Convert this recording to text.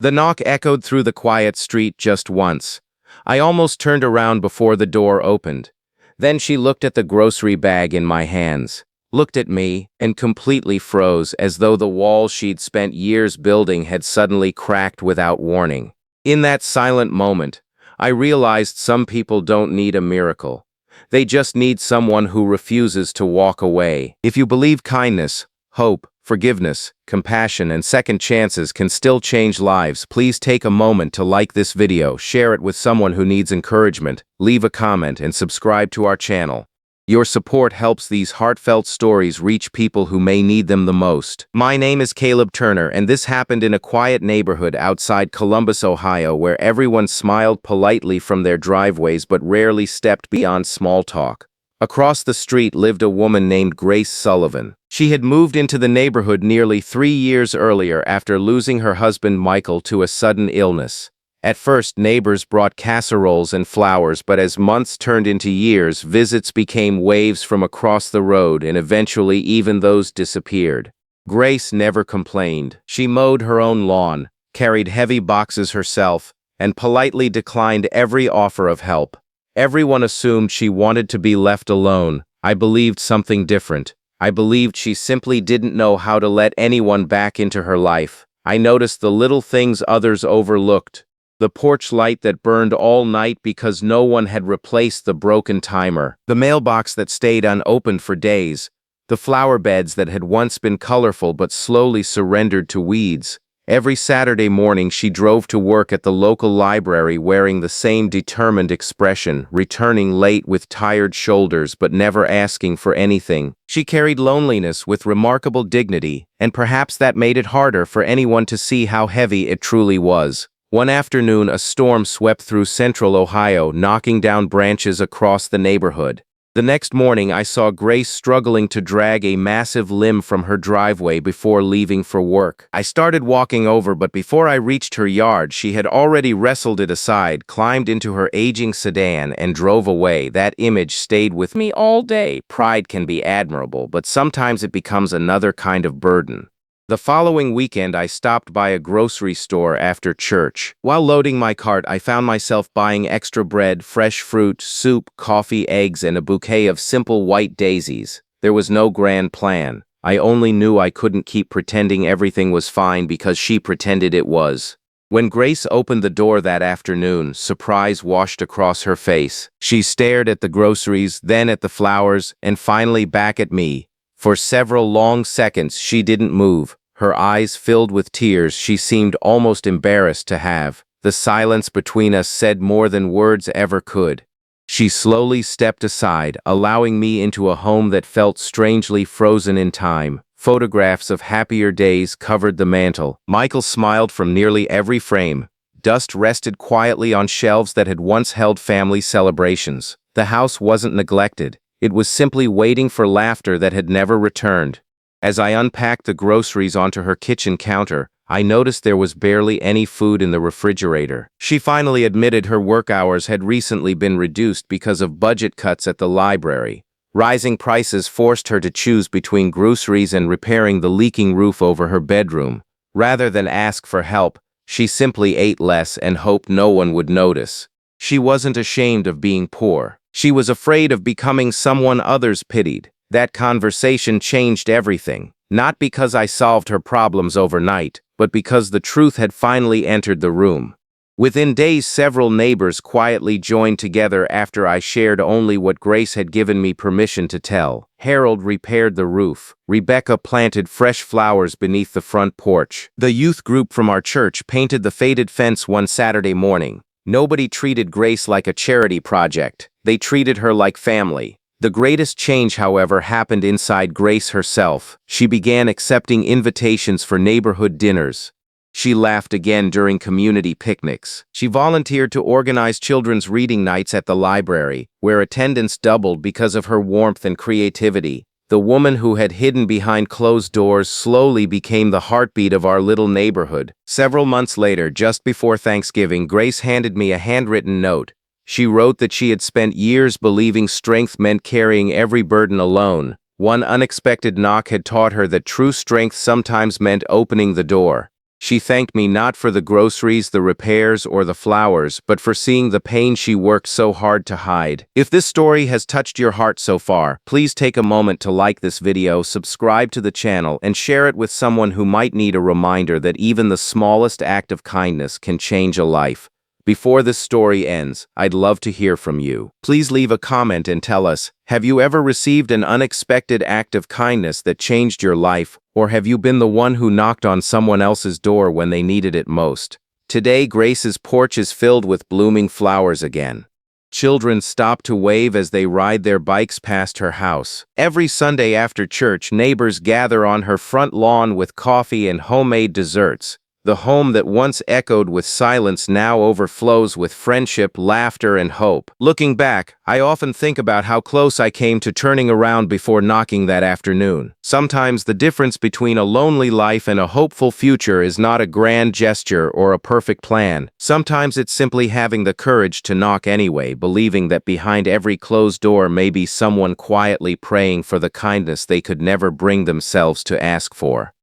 The knock echoed through the quiet street just once. I almost turned around before the door opened. Then she looked at the grocery bag in my hands, looked at me, and completely froze, as though the wall she'd spent years building had suddenly cracked without warning. In that silent moment, I realized some people don't need a miracle. They just need someone who refuses to walk away. If you believe kindness, hope, forgiveness, compassion, and second chances can still change lives, please take a moment to like this video, share it with someone who needs encouragement, leave a comment, and subscribe to our channel. Your support helps these heartfelt stories reach people who may need them the most. My name is Caleb Turner, and this happened in a quiet neighborhood outside Columbus, Ohio, where everyone smiled politely from their driveways but rarely stepped beyond small talk. Across the street lived a woman named Grace Sullivan. She had moved into the neighborhood nearly 3 years earlier after losing her husband Michael to a sudden illness. At first, neighbors brought casseroles and flowers, but as months turned into years, visits became waves from across the road, and eventually even those disappeared. Grace never complained. She mowed her own lawn, carried heavy boxes herself, and politely declined every offer of help. Everyone assumed she wanted to be left alone. I believed something different. I believed she simply didn't know how to let anyone back into her life. I noticed the little things others overlooked. The porch light that burned all night because no one had replaced the broken timer. The mailbox that stayed unopened for days. The flower beds that had once been colorful but slowly surrendered to weeds. Every Saturday morning she drove to work at the local library wearing the same determined expression, returning late with tired shoulders but never asking for anything. She carried loneliness with remarkable dignity, and perhaps that made it harder for anyone to see how heavy it truly was. One afternoon, a storm swept through central Ohio, knocking down branches across the neighborhood. The next morning, I saw Grace struggling to drag a massive limb from her driveway before leaving for work. I started walking over, but before I reached her yard, she had already wrestled it aside, climbed into her aging sedan, and drove away. That image stayed with me all day. Pride can be admirable, but sometimes it becomes another kind of burden. The following weekend, I stopped by a grocery store after church. While loading my cart, I found myself buying extra bread, fresh fruit, soup, coffee, eggs, and a bouquet of simple white daisies. There was no grand plan. I only knew I couldn't keep pretending everything was fine because she pretended it was. When Grace opened the door that afternoon, surprise washed across her face. She stared at the groceries, then at the flowers, and finally back at me. For several long seconds, she didn't move. Her eyes filled with tears she seemed almost embarrassed to have. The silence between us said more than words ever could. She slowly stepped aside, allowing me into a home that felt strangely frozen in time. Photographs of happier days covered the mantel. Michael smiled from nearly every frame. Dust rested quietly on shelves that had once held family celebrations. The house wasn't neglected. It was simply waiting for laughter that had never returned. As I unpacked the groceries onto her kitchen counter, I noticed there was barely any food in the refrigerator. She finally admitted her work hours had recently been reduced because of budget cuts at the library. Rising prices forced her to choose between groceries and repairing the leaking roof over her bedroom. Rather than ask for help, she simply ate less and hoped no one would notice. She wasn't ashamed of being poor. She was afraid of becoming someone others pitied. That conversation changed everything, not because I solved her problems overnight, but because the truth had finally entered the room. Within days, several neighbors quietly joined together after I shared only what Grace had given me permission to tell. Harold repaired the roof. Rebecca planted fresh flowers beneath the front porch. The youth group from our church painted the faded fence one Saturday morning. Nobody treated Grace like a charity project. They treated her like family. The greatest change, however, happened inside Grace herself. She began accepting invitations for neighborhood dinners. She laughed again during community picnics. She volunteered to organize children's reading nights at the library, where attendance doubled because of her warmth and creativity. The woman who had hidden behind closed doors slowly became the heartbeat of our little neighborhood. Several months later, just before Thanksgiving, Grace handed me a handwritten note. She wrote that she had spent years believing strength meant carrying every burden alone. One unexpected knock had taught her that true strength sometimes meant opening the door. She thanked me not for the groceries, the repairs, or the flowers, but for seeing the pain she worked so hard to hide. If this story has touched your heart so far, please take a moment to like this video, subscribe to the channel, and share it with someone who might need a reminder that even the smallest act of kindness can change a life. Before this story ends, I'd love to hear from you. Please leave a comment and tell us, have you ever received an unexpected act of kindness that changed your life, or have you been the one who knocked on someone else's door when they needed it most? Today, Grace's porch is filled with blooming flowers again. Children stop to wave as they ride their bikes past her house. Every Sunday after church, neighbors gather on her front lawn with coffee and homemade desserts. The home that once echoed with silence now overflows with friendship, laughter, and hope. Looking back, I often think about how close I came to turning around before knocking that afternoon. Sometimes the difference between a lonely life and a hopeful future is not a grand gesture or a perfect plan. Sometimes it's simply having the courage to knock anyway, believing that behind every closed door may be someone quietly praying for the kindness they could never bring themselves to ask for.